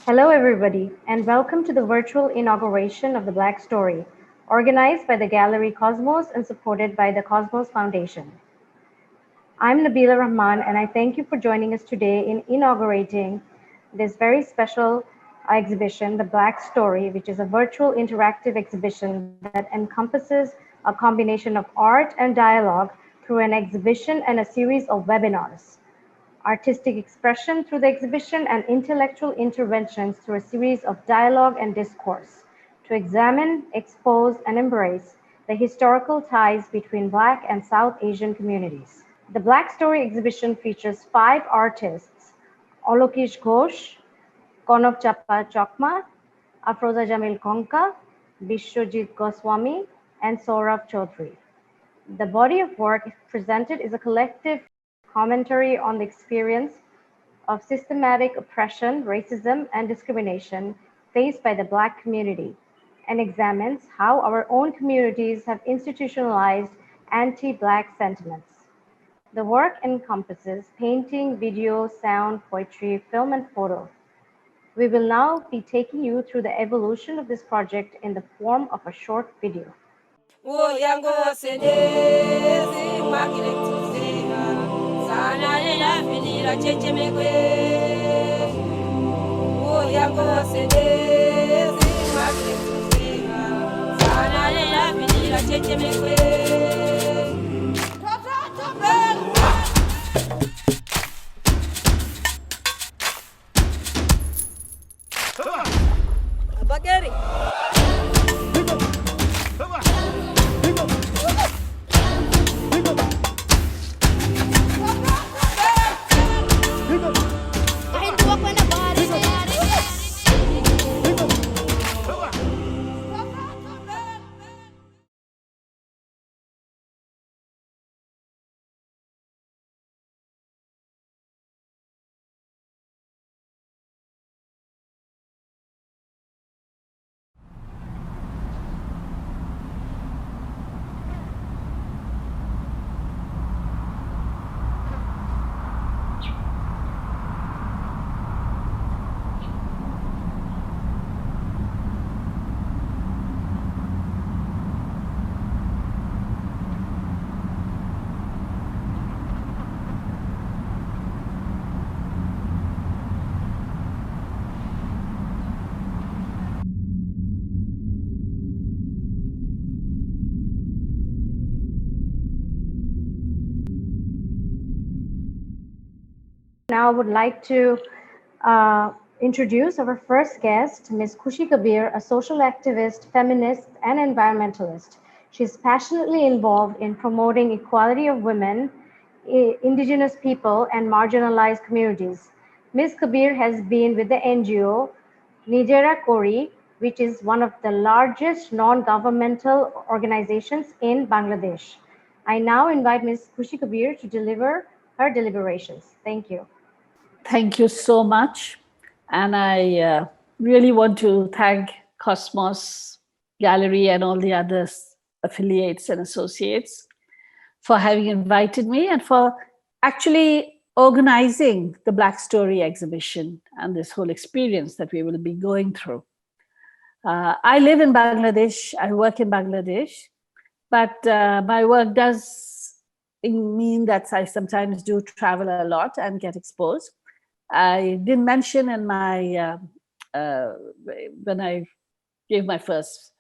Hello, everybody, and welcome to the virtual inauguration of the Black Story, organized by the Gallery Cosmos and supported by the Cosmos Foundation. I'm Nabila Rahman, and I thank you for joining us today in inaugurating this very special exhibition, The Black Story, which is a virtual interactive exhibition that encompasses a combination of art and dialogue through an exhibition and a series of webinars, artistic expression through the exhibition, and intellectual interventions through a series of dialogue and discourse to examine, expose, and embrace the historical ties between Black and South Asian communities. The Black Story exhibition features 5 artists: Olokish Ghosh, Konok Chappa Chokma, Afroza Jamil Konka, Bishwajit Goswami, and Saurav Chaudhary. The body of work presented is a collective commentary on the experience of systematic oppression, racism, and discrimination faced by the Black community, and examines how our own communities have institutionalized anti-Black sentiments. The work encompasses painting, video, sound, poetry, film, and photo. We will now be taking you through the evolution of this project in the form of a short video. Now I would like to introduce our first guest, Ms. Khushi Kabir, a social activist, feminist, and environmentalist. She is passionately involved in promoting equality of women, indigenous people, and marginalized communities. Ms. Kabir has been with the NGO Nijera Kori, which is one of the largest non-governmental organizations in Bangladesh. I now invite Ms. Khushi Kabir to deliver her deliberations. Thank you. Thank you so much. And I really want to thank Cosmos Gallery and all the other affiliates and associates for having invited me and for actually organizing the Black Story exhibition and this whole experience that we will be going through. I live in Bangladesh, I work in Bangladesh, but my work does mean that I sometimes do travel a lot and get exposed. I didn't mention in my, when I gave my first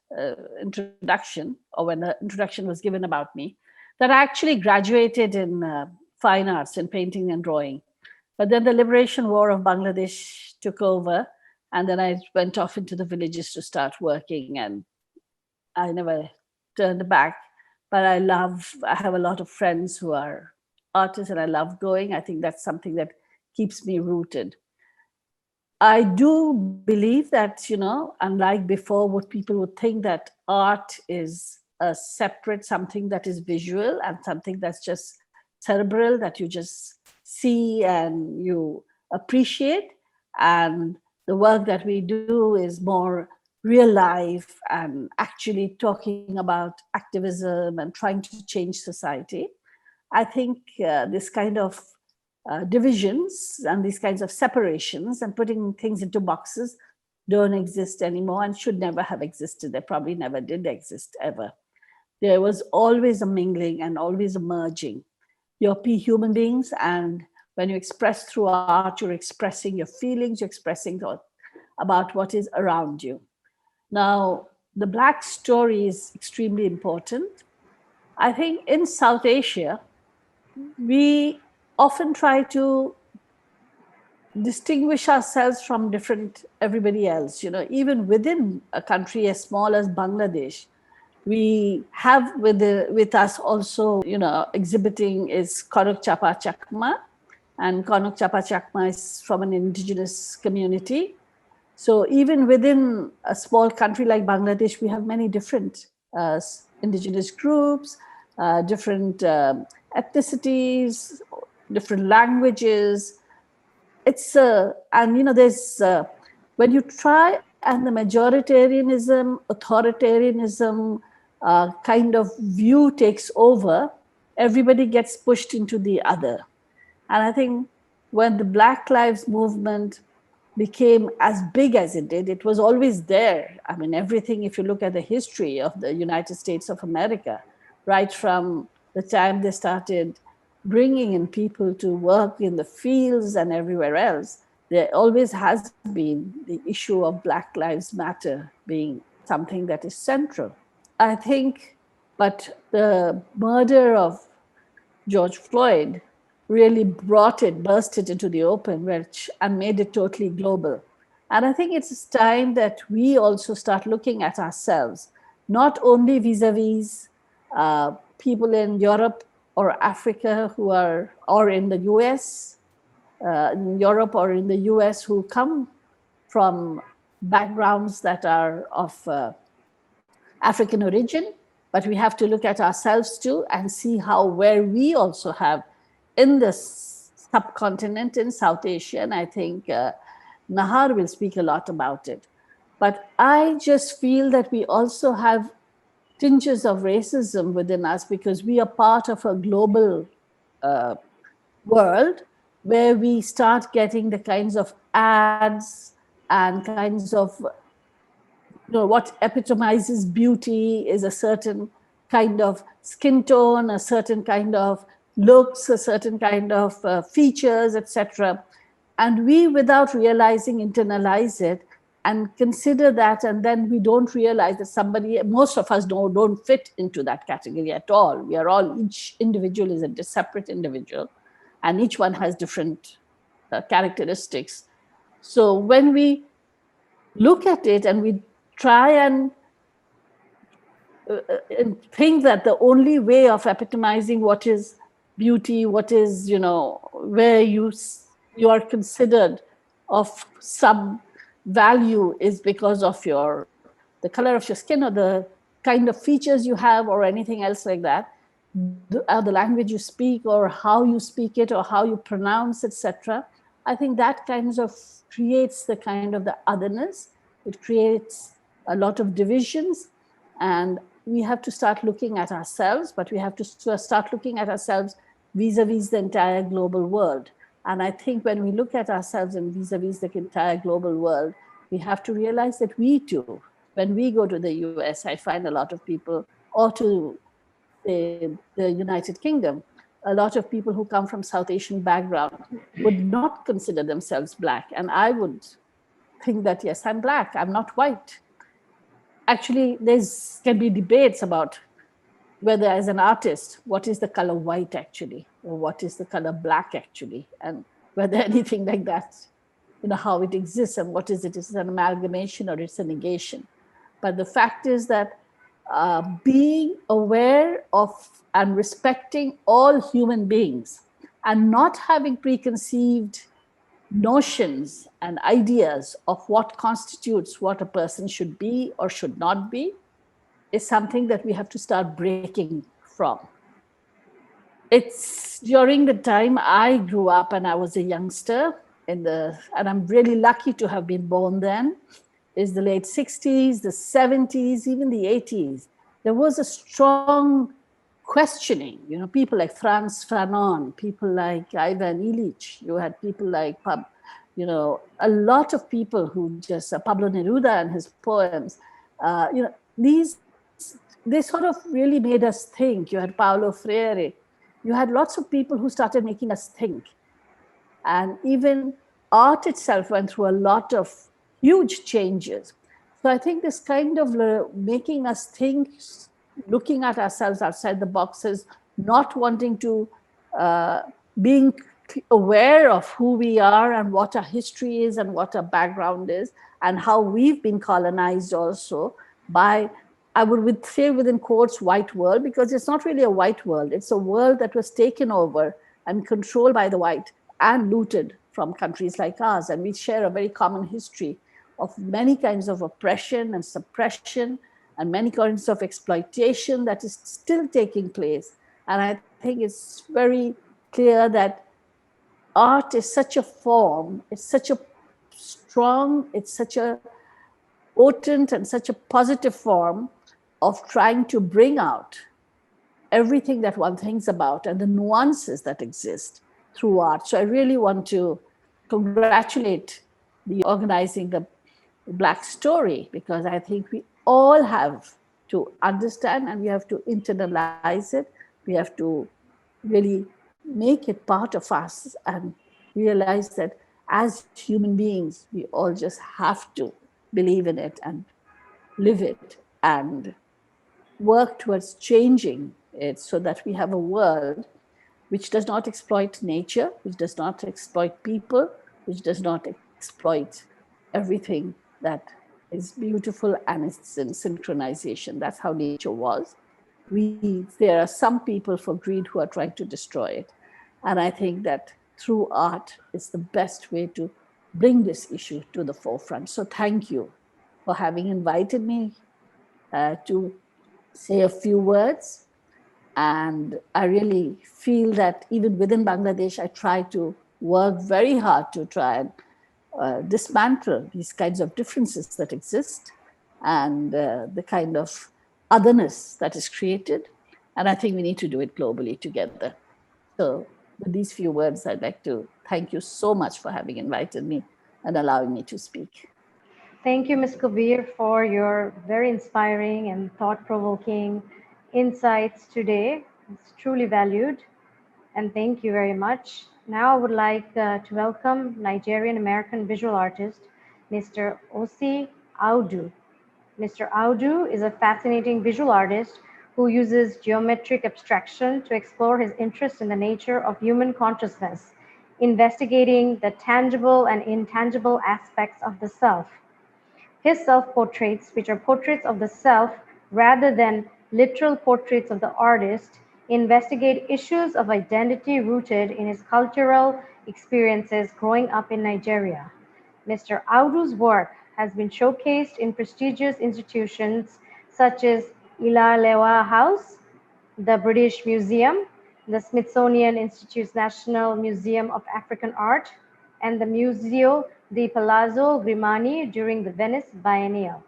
introduction, or when the introduction was given about me, that I actually graduated in fine arts, in painting and drawing. But then the liberation war of Bangladesh took over, and then I went off into the villages to start working, and I never turned back. But I have a lot of friends who are artists, and I love going. I think that's something that keeps me rooted. I do believe that, unlike before, what people would think that art is a separate something that is visual and something that's just cerebral, that you just see and you appreciate. And the work that we do is more real life and actually talking about activism and trying to change society. I think this kind of divisions and these kinds of separations and putting things into boxes don't exist anymore and should never have existed. They probably never did exist ever. There was always a mingling and always a merging. You're human beings, and when you express through art, you're expressing your feelings, you're expressing about what is around you. Now, the Black story is extremely important. I think in South Asia, we often try to distinguish ourselves from everybody else. Even within a country as small as Bangladesh, we have with us also, exhibiting is Konok Chapa Chakma, and Konok Chapa Chakma is from an indigenous community. So even within a small country like Bangladesh, we have many different indigenous groups, different ethnicities, different languages. There's when you try, and the majoritarianism, authoritarianism kind of view takes over, everybody gets pushed into the other. And I think when the Black Lives Movement became as big as it did, it was always there. I mean, everything, if you look at the history of the United States of America, right from the time they started bringing in people to work in the fields and everywhere else, there always has been the issue of Black Lives Matter being something that is central. I think, but the murder of George Floyd really burst it into the open, and made it totally global. And I think it's time that we also start looking at ourselves, not only vis-a-vis people in Europe or Africa or in the US, in Europe or in the US, who come from backgrounds that are of African origin, but we have to look at ourselves too and see where we also have in this subcontinent in South Asia. And I think Nahar will speak a lot about it. But I just feel that we also have tinges of racism within us because we are part of a global world where we start getting the kinds of ads and kinds of, what epitomizes beauty is a certain kind of skin tone, a certain kind of looks, a certain kind of features, etc. And we, without realizing, internalize it and consider that, and then we don't realize that most of us don't fit into that category at all. Each individual is a separate individual, and each one has different characteristics. So when we look at it and we try and think that the only way of epitomizing what is beauty, what is, where you are considered of some value is because of the color of your skin or the kind of features you have or anything else like that, the language you speak or how you speak it or how you pronounce, etc. I think that kind of creates the kind of the otherness. It creates a lot of divisions, and we have to start looking at ourselves, but we have to start looking at ourselves vis-a-vis the entire global world. And I think when we look at ourselves and vis-a-vis the entire global world, we have to realize that we too, when we go to the US, I find a lot of people, or to the United Kingdom, a lot of people who come from South Asian background would not consider themselves Black. And I would think that, yes, I'm Black, I'm not white. Actually, can be debates about whether, as an artist, what is the color white actually, or what is the color black actually, and whether anything like that, how it exists and what is it? Is it an amalgamation or it's a negation? But the fact is that being aware of and respecting all human beings and not having preconceived notions and ideas of what constitutes what a person should be or should not be is something that we have to start breaking from. It's during the time I grew up and I was a youngster, and I'm really lucky to have been born then, is the late 60s, the 70s, even the 80s. There was a strong questioning, people like Franz Fanon, people like Ivan Illich, you had people like, a lot of people who just, Pablo Neruda and his poems, these, they sort of really made us think. You had Paulo Freire, you had lots of people who started making us think. And even art itself went through a lot of huge changes. So I think this kind of making us think, looking at ourselves outside the boxes, not wanting to, being aware of who we are and what our history is and what our background is and how we've been colonized also by, I would say within quotes, white world, because it's not really a white world. It's a world that was taken over and controlled by the white and looted from countries like ours. And we share a very common history of many kinds of oppression and suppression and many kinds of exploitation that is still taking place. And I think it's very clear that art is such a form, it's such a strong, it's such a potent and such a positive form of trying to bring out everything that one thinks about and the nuances that exist through art. So I really want to congratulate the organizing the Black Story, because I think we all have to understand and we have to internalize it. We have to really make it part of us and realize that as human beings, we all just have to believe in it and live it and work towards changing it so that we have a world which does not exploit nature, which does not exploit people, which does not exploit everything that is beautiful and it's in synchronization. That's how nature was. There are some people for greed who are trying to destroy it. And I think that through art is the best way to bring this issue to the forefront. So thank you for having invited me to say a few words. And I really feel that even within Bangladesh, I try to work very hard to try and dismantle these kinds of differences that exist and the kind of otherness that is created. And I think we need to do it globally together. So with these few words, I'd like to thank you so much for having invited me and allowing me to speak. Thank you, Ms. Kabir, for your very inspiring and thought-provoking insights today. It's truly valued, and thank you very much. Now I would like to welcome Nigerian-American visual artist, Mr. Osie Audu. Mr. Audu is a fascinating visual artist who uses geometric abstraction to explore his interest in the nature of human consciousness, investigating the tangible and intangible aspects of the self. His self-portraits, which are portraits of the self rather than literal portraits of the artist, investigate issues of identity rooted in his cultural experiences growing up in Nigeria. Mr. Audu's work has been showcased in prestigious institutions such as Ilalewa House, the British Museum, the Smithsonian Institute's National Museum of African Art, and the Museo di Palazzo Grimani during the Venice Biennial.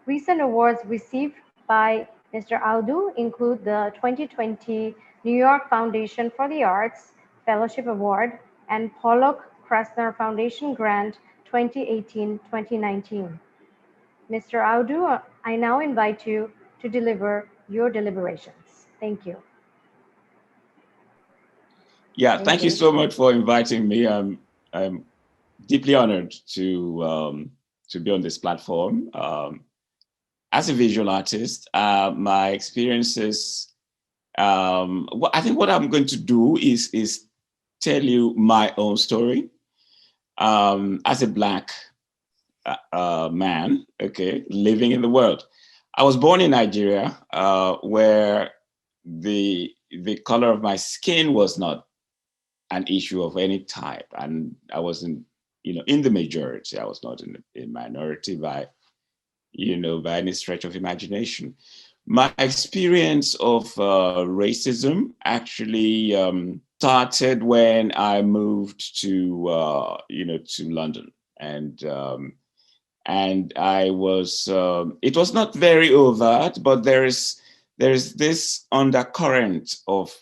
Recent awards received by Mr. Audu include the 2020 New York Foundation for the Arts Fellowship Award and Pollock Krasner Foundation Grant 2018-2019. Mr. Audu, I now invite you to deliver your deliberations. Thank you. Yeah, thank you so much for inviting me. I'm deeply honored to be on this platform. As a visual artist, my experiences, I think what I'm going to do is tell you my own story as a Black man, okay, living in the world. I was born in Nigeria, where the color of my skin was not an issue of any type, and I wasn't, in the majority. I was not in a minority by any stretch of imagination. My experience of racism actually started when I moved to London, and I was. It was not very overt, but there is there's this undercurrent of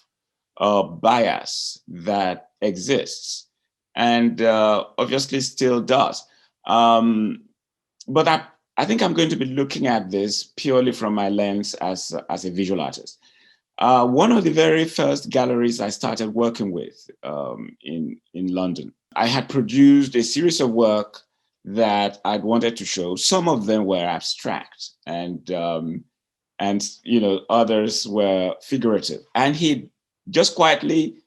bias that exists, and obviously still does. But I think I'm going to be looking at this purely from my lens as a visual artist. One of the very first galleries I started working with in London, I had produced a series of work that I'd wanted to show. Some of them were abstract, and others were figurative. And he just quietly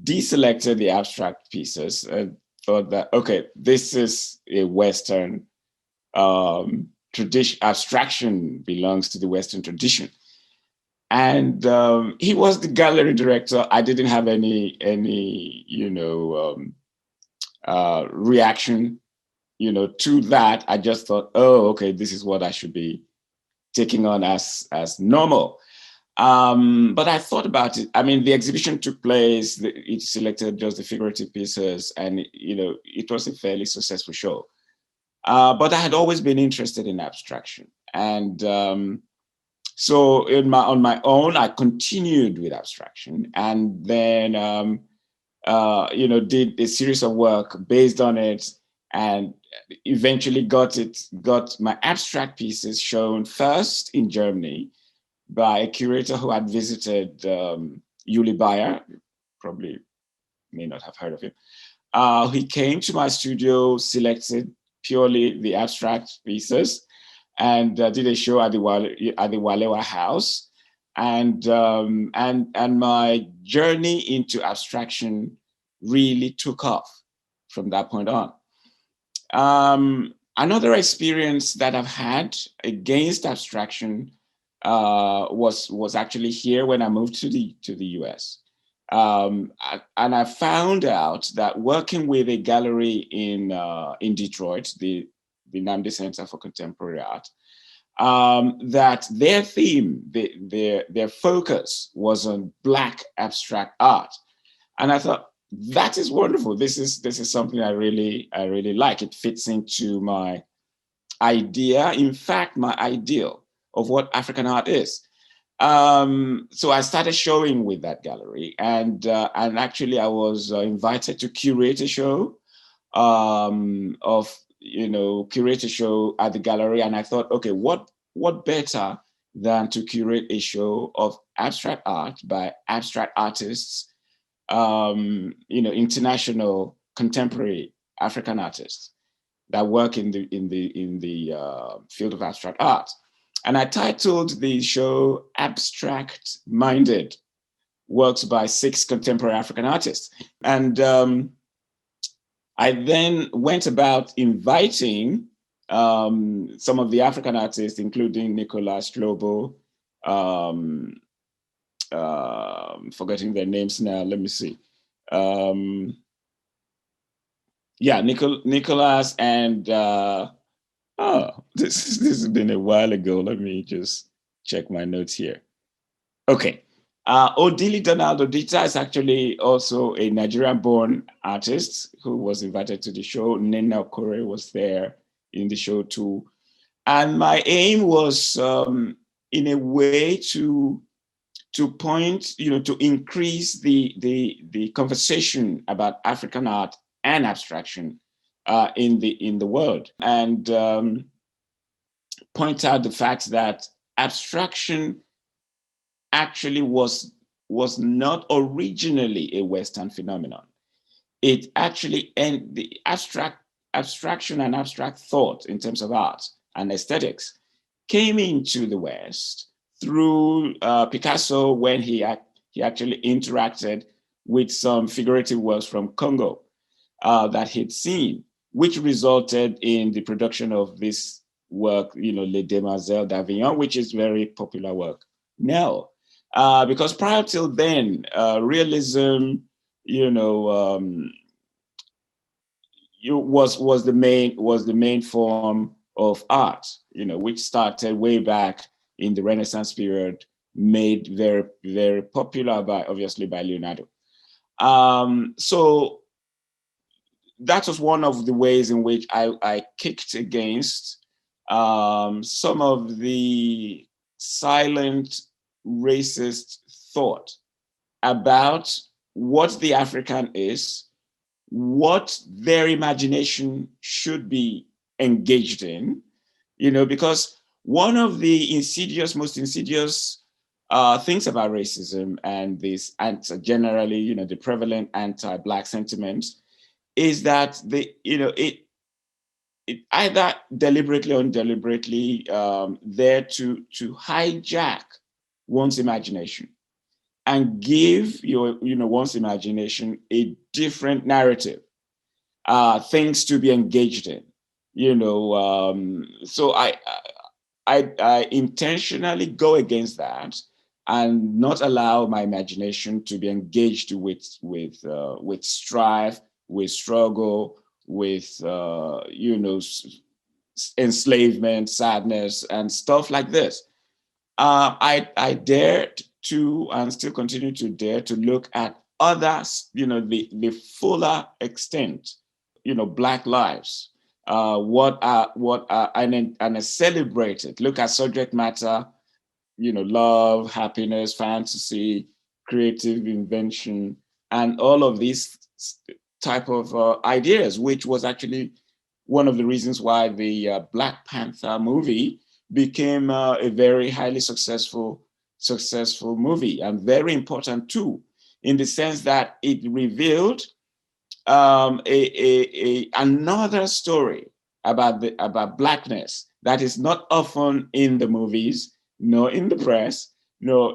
deselected the abstract pieces and thought that, okay, this is a Western tradition. Abstraction belongs to the Western tradition. And he was the gallery director. I didn't have any reaction, to that. I just thought, oh, okay, this is what I should be taking on as normal. But I thought about it. I mean, the exhibition took place. It selected just the figurative pieces, and it was a fairly successful show. But I had always been interested in abstraction, and so on my own, I continued with abstraction, and then did a series of work based on it, and eventually got my abstract pieces shown first in Germany by a curator who had visited Uli Bayer. Probably may not have heard of him. He came to my studio, selected purely the abstract pieces, and did a show at the Walewa House, and my journey into abstraction really took off from that point on. Another experience that I've had against abstraction was actually here when I moved to the US. And I found out that working with a gallery in Detroit, the Nnamdi Center for Contemporary Art, that their theme, their focus was on Black abstract art, and I thought, that is wonderful. This is something I really like. It fits into my idea, in fact, my ideal of what African art is. So I started showing with that gallery, and actually I was invited to curate a show curate a show at the gallery, and I thought, okay, what better than to curate a show of abstract art by abstract artists, international contemporary African artists that work in the field of abstract art. And I titled the show Abstract Minded, Works by 6 Contemporary African Artists. And I then went about inviting some of the African artists, including Nicolas Slobo, forgetting their names now, let me see. Nicolas and, this has been a while ago. Let me just check my notes here. Okay. Odili Donaldo Dita is actually also a Nigerian-born artist who was invited to the show. Nena Okore was there in the show too. And my aim was, in a way, to point, to increase the conversation about African art and abstraction in the world, and point out the fact that abstraction actually was not originally a Western phenomenon. It actually, and the abstraction and abstract thought in terms of art and aesthetics came into the West through Picasso, when he actually interacted with some figurative works from Congo that he'd seen, which resulted in the production of this work, Les Demoiselles d'Avignon, which is very popular work now. Because prior till then, realism, was the main form of art, which started way back in the Renaissance period, made very, very popular by Leonardo. So that was one of the ways in which I kicked against some of the silent racist thought about what the African is, what their imagination should be engaged in, because one of the most insidious things about racism and this, and generally, the prevalent anti-Black sentiments is that it either deliberately or undeliberately there to hijack one's imagination and give one's imagination a different narrative, things to be engaged in. So I intentionally go against that and not allow my imagination to be engaged with strife, with struggle, with enslavement, sadness, and stuff like this. I dared to, and still continue to dare to, look at others, the fuller extent, Black lives, what are and celebrate it. Look at subject matter, love, happiness, fantasy, creative invention, and all of these type of ideas, which was actually one of the reasons why the Black Panther movie became a very highly successful movie, and very important too, in the sense that it revealed another story about Blackness that is not often in the movies, nor in the press, no.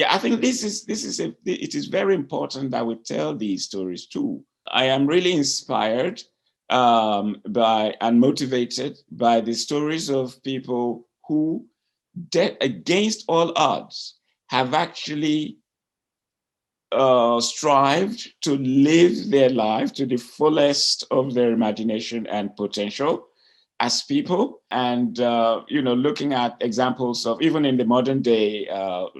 I think it is very important that we tell these stories too. I am really inspired by and motivated by the stories of people who, against all odds, have actually strived to live their life to the fullest of their imagination and potential as people. And, looking at examples of, even in the modern day,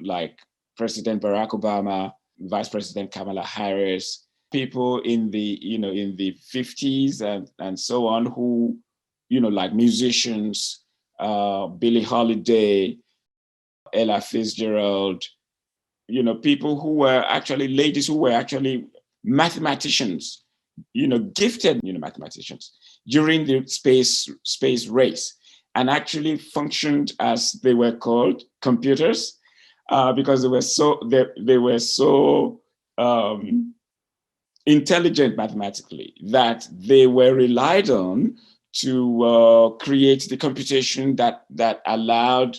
like President Barack Obama, Vice President Kamala Harris, people in the 50s and so on, who, like musicians, Billie Holiday, Ella Fitzgerald, people who were actually, ladies who were actually mathematicians, gifted, mathematicians during the space race, and actually functioned as they were called computers, because they were so intelligent mathematically that they were relied on to create the computation that allowed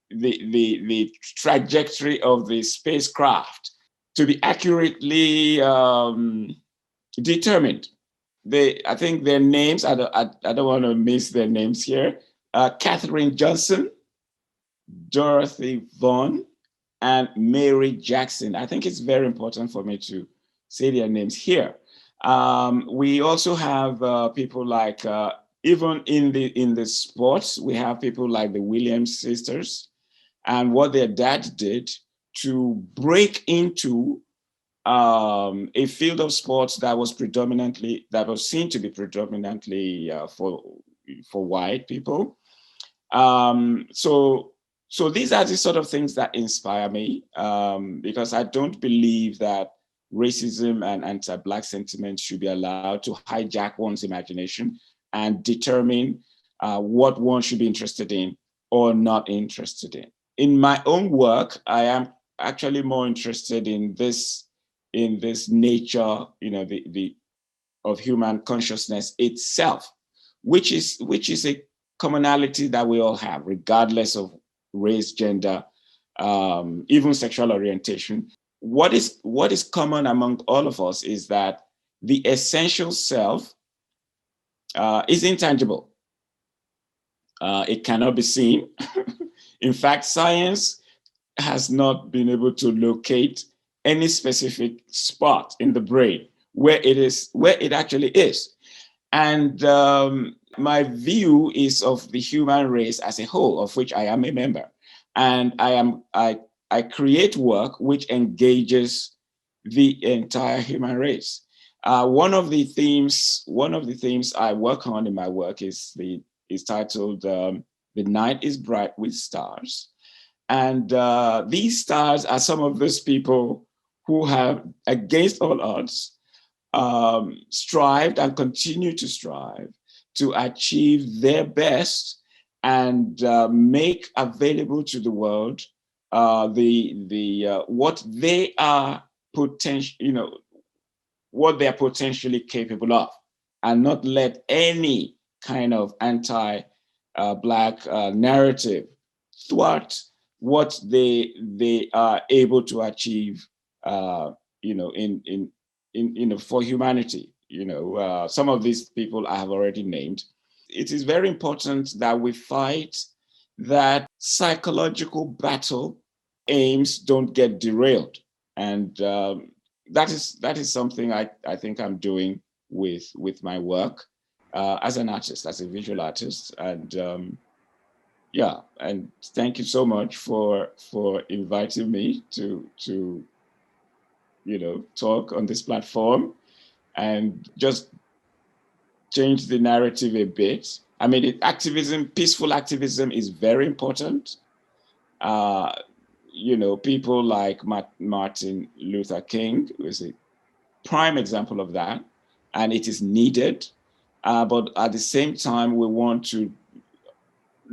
the trajectory of the spacecraft to be accurately determined. I think their names, I don't want to miss their names here, Katherine Johnson, Dorothy Vaughan, and Mary Jackson. I think it's very important for me to say their names here. We also have people like, even in the sports, we have people like the Williams sisters, and what their dad did to break into a field of sports that was seen to be predominantly for white people. So these are the sort of things that inspire me, because I don't believe that racism and anti-Black sentiment should be allowed to hijack one's imagination and determine what one should be interested in or not interested in. In my own work, I am actually more interested in this nature, of human consciousness itself, which is a commonality that we all have, regardless of race, gender, even sexual orientation. What is common among all of us is that the essential self is intangible. It cannot be seen. In fact, science has not been able to locate any specific spot in the brain where it actually is. And my view is of the human race as a whole, of which I am a member. And I create work which engages the entire human race. One of the themes I work on in my work is titled "The Night is Bright with Stars," And these stars are some of those people who have, against all odds, strived and continue to strive to achieve their best and make available to the world what they are what they are potentially capable of, and not let any kind of anti-Black narrative thwart what they are able to achieve, for humanity. Some of these people I have already named. It is very important that we fight that psychological battle aims don't get derailed. And that is something I think I'm doing with my work as an artist, as a visual artist. And and thank you so much for inviting me to talk on this platform and just change the narrative a bit. I mean, peaceful activism is very important. People like Martin Luther King is a prime example of that, and it is needed. But at the same time, we want to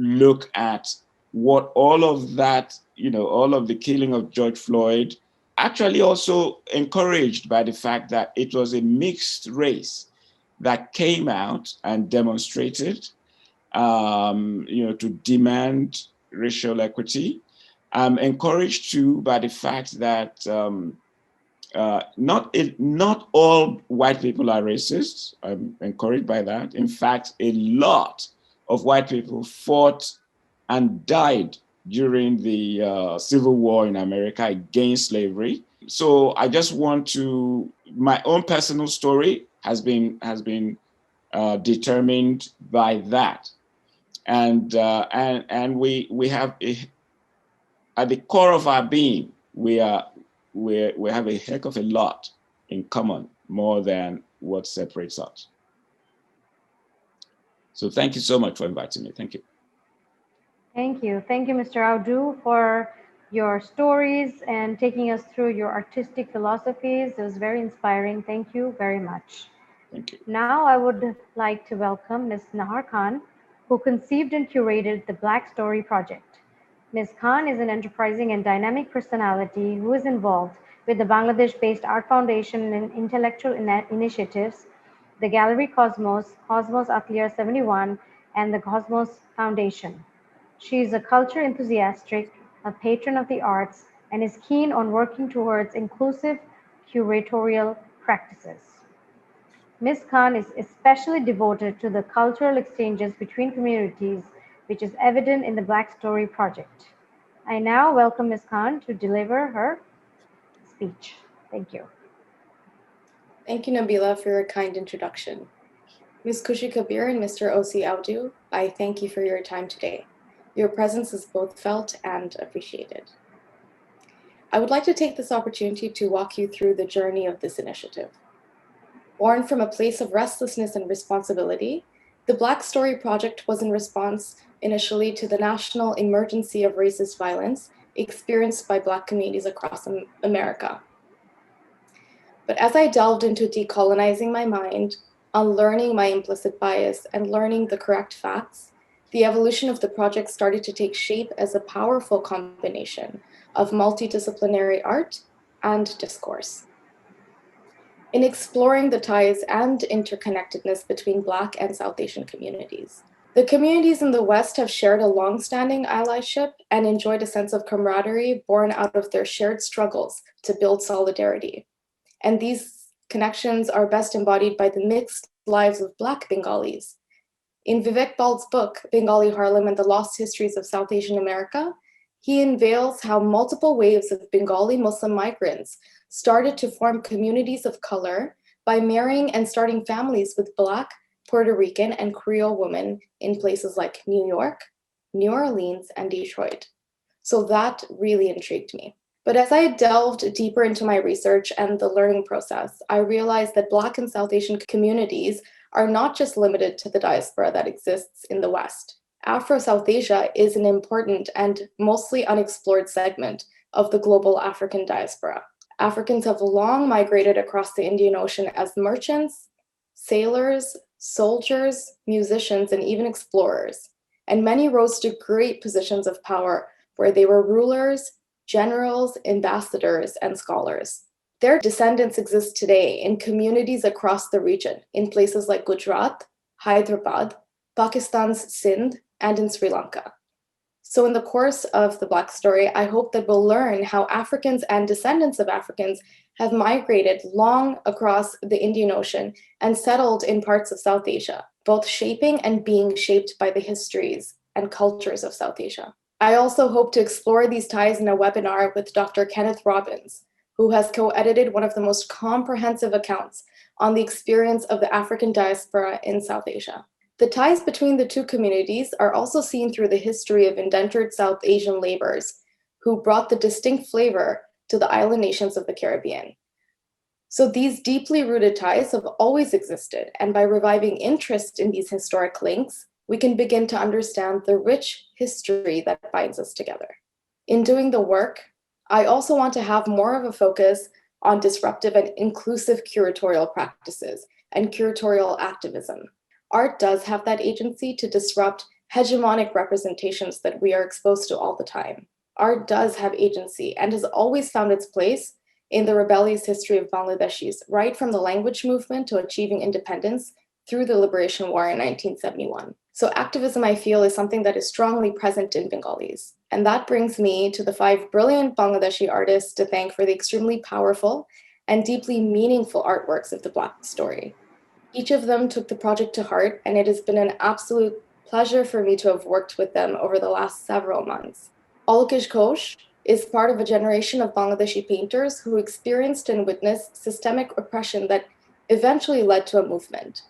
look at what all of that, all of the killing of George Floyd, actually also encouraged by the fact that it was a mixed race that came out and demonstrated, to demand racial equity. I'm encouraged too by the fact that not all white people are racist. I'm encouraged by that. In fact, a lot of white people fought and died during the Civil War in America against slavery. So I just want my own personal story has been determined by that, and we have at the core of our being, we have a heck of a lot in common, more than what separates us. So thank you so much for inviting me. Thank you. Thank you. Thank you, Mr. Audu, for your stories and taking us through your artistic philosophies. It was very inspiring. Thank you very much. Thank you. Now I would like to welcome Ms. Nahar Khan, who conceived and curated the Black Story Project. Ms. Khan is an enterprising and dynamic personality who is involved with the Bangladesh-based Art Foundation and intellectual initiatives, the Gallery Cosmos, Cosmos Atelier 71, and the Cosmos Foundation. She is a culture enthusiast, a patron of the arts, and is keen on working towards inclusive curatorial practices. Ms. Khan is especially devoted to the cultural exchanges between communities, which is evident in the Black Story Project. I now welcome Ms. Khan to deliver her speech. Thank you. Thank you, Nabila, for your kind introduction. Ms. Khushi Kabir and Mr. Osie Audu, I thank you for your time today. Your presence is both felt and appreciated. I would like to take this opportunity to walk you through the journey of this initiative. Born from a place of restlessness and responsibility, the Black Story Project was in response initially to the national emergency of racist violence experienced by Black communities across America. But as I delved into decolonizing my mind, unlearning my implicit bias, and learning the correct facts, the evolution of the project started to take shape as a powerful combination of multidisciplinary art and discourse. In exploring the ties and interconnectedness between Black and South Asian communities. The communities in the West have shared a long-standing allyship and enjoyed a sense of camaraderie born out of their shared struggles to build solidarity. And these connections are best embodied by the mixed lives of Black Bengalis. In Vivek Bald's book, Bengali Harlem and the Lost Histories of South Asian America, he unveils how multiple waves of Bengali Muslim migrants started to form communities of color by marrying and starting families with Black, Puerto Rican, and Creole women in places like New York, New Orleans, and Detroit. So that really intrigued me. But as I delved deeper into my research and the learning process, I realized that Black and South Asian communities are not just limited to the diaspora that exists in the West. Afro-South Asia is an important and mostly unexplored segment of the global African diaspora. Africans have long migrated across the Indian Ocean as merchants, sailors, soldiers, musicians, and even explorers. And many rose to great positions of power where they were rulers, generals, ambassadors, and scholars. Their descendants exist today in communities across the region, in places like Gujarat, Hyderabad, Pakistan's Sindh, and in Sri Lanka. So in the course of the Black Story, I hope that we'll learn how Africans and descendants of Africans have migrated long across the Indian Ocean and settled in parts of South Asia, both shaping and being shaped by the histories and cultures of South Asia. I also hope to explore these ties in a webinar with Dr. Kenneth Robbins, who has co-edited one of the most comprehensive accounts on the experience of the African diaspora in South Asia. The ties between the two communities are also seen through the history of indentured South Asian laborers who brought the distinct flavor to the island nations of the Caribbean. So these deeply rooted ties have always existed, and by reviving interest in these historic links, we can begin to understand the rich history that binds us together. In doing the work, I also want to have more of a focus on disruptive and inclusive curatorial practices and curatorial activism. Art does have that agency to disrupt hegemonic representations that we are exposed to all the time. Art does have agency and has always found its place in the rebellious history of Bangladeshis, right from the language movement to achieving independence through the Liberation War in 1971. So activism, I feel, is something that is strongly present in Bengalis. And that brings me to the 5 brilliant Bangladeshi artists to thank for the extremely powerful and deeply meaningful artworks of the Black Story. Each of them took the project to heart, and it has been an absolute pleasure for me to have worked with them over the last several months. Alkesh Ghosh is part of a generation of Bangladeshi painters who experienced and witnessed systemic oppression that eventually led to a movement.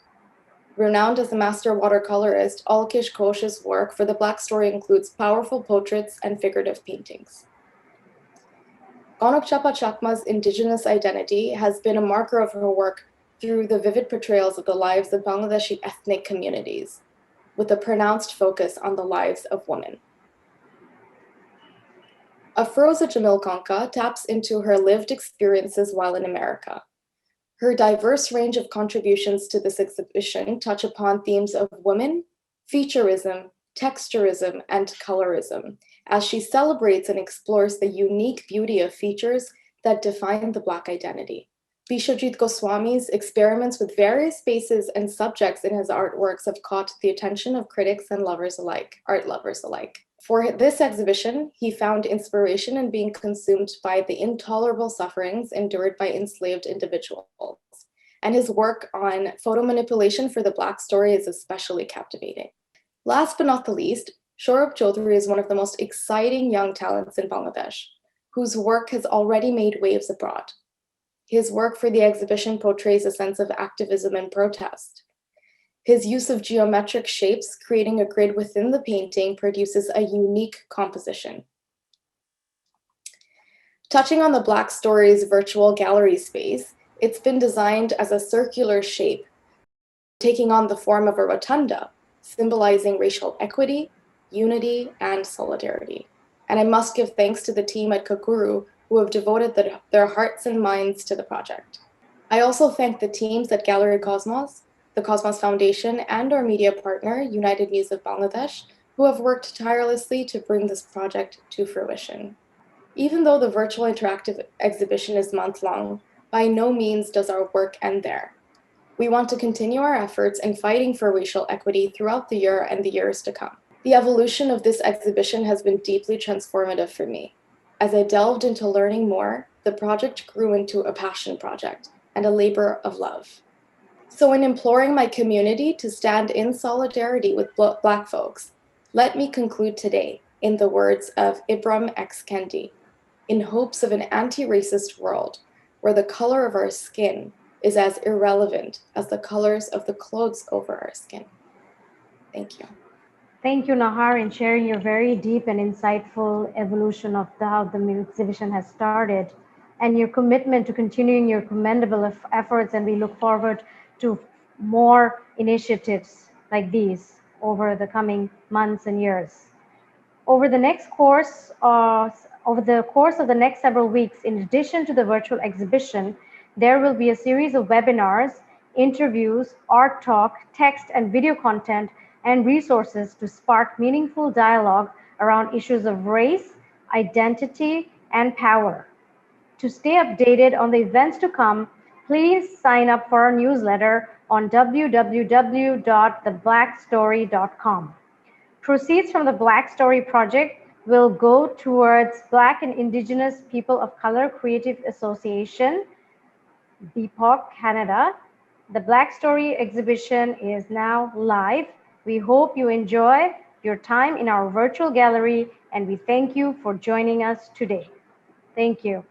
Renowned as a master watercolorist, Alkesh Ghosh's work for the Black Story includes powerful portraits and figurative paintings. Gonok Chapa Chakma's indigenous identity has been a marker of her work through the vivid portrayals of the lives of Bangladeshi ethnic communities, with a pronounced focus on the lives of women. Afroza Jamil Kanka taps into her lived experiences while in America. Her diverse range of contributions to this exhibition touch upon themes of women, featureism, texturism, and colorism, as she celebrates and explores the unique beauty of features that define the Black identity. Bishojit Goswami's experiments with various spaces and subjects in his artworks have caught the attention of critics and lovers alike, art lovers alike. For this exhibition, he found inspiration in being consumed by the intolerable sufferings endured by enslaved individuals. And his work on photo manipulation for the Black Story is especially captivating. Last but not the least, Shourab Chaudhary is one of the most exciting young talents in Bangladesh, whose work has already made waves abroad. His work for the exhibition portrays a sense of activism and protest. His use of geometric shapes, creating a grid within the painting, produces a unique composition. Touching on the Black Story's virtual gallery space, it's been designed as a circular shape, taking on the form of a rotunda, symbolizing racial equity, unity, and solidarity. And I must give thanks to the team at Kakuru who have devoted their hearts and minds to the project. I also thank the teams at Gallery Cosmos, the Cosmos Foundation, and our media partner, United News of Bangladesh, who have worked tirelessly to bring this project to fruition. Even though the virtual interactive exhibition is month-long, by no means does our work end there. We want to continue our efforts in fighting for racial equity throughout the year and the years to come. The evolution of this exhibition has been deeply transformative for me. As I delved into learning more, the project grew into a passion project and a labor of love. So in imploring my community to stand in solidarity with Black folks, let me conclude today in the words of Ibram X. Kendi, in hopes of an anti-racist world where the color of our skin is as irrelevant as the colors of the clothes over our skin. Thank you. Thank you, Nahar, in sharing your very deep and insightful evolution of how the exhibition has started and your commitment to continuing your commendable efforts. And we look forward to more initiatives like these. over the coming months and years. Over the course of the next several weeks, in addition to the virtual exhibition, there will be a series of webinars, interviews, art talk, text and video content, and resources to spark meaningful dialogue around issues of race, identity, and power. To stay updated on the events to come, please sign up for our newsletter on www.theblackstory.com. Proceeds from the Black Story project will go towards Black and Indigenous People of Color Creative Association, BPOC Canada. The Black Story exhibition is now live. We hope you enjoy your time in our virtual gallery, and we thank you for joining us today. Thank you.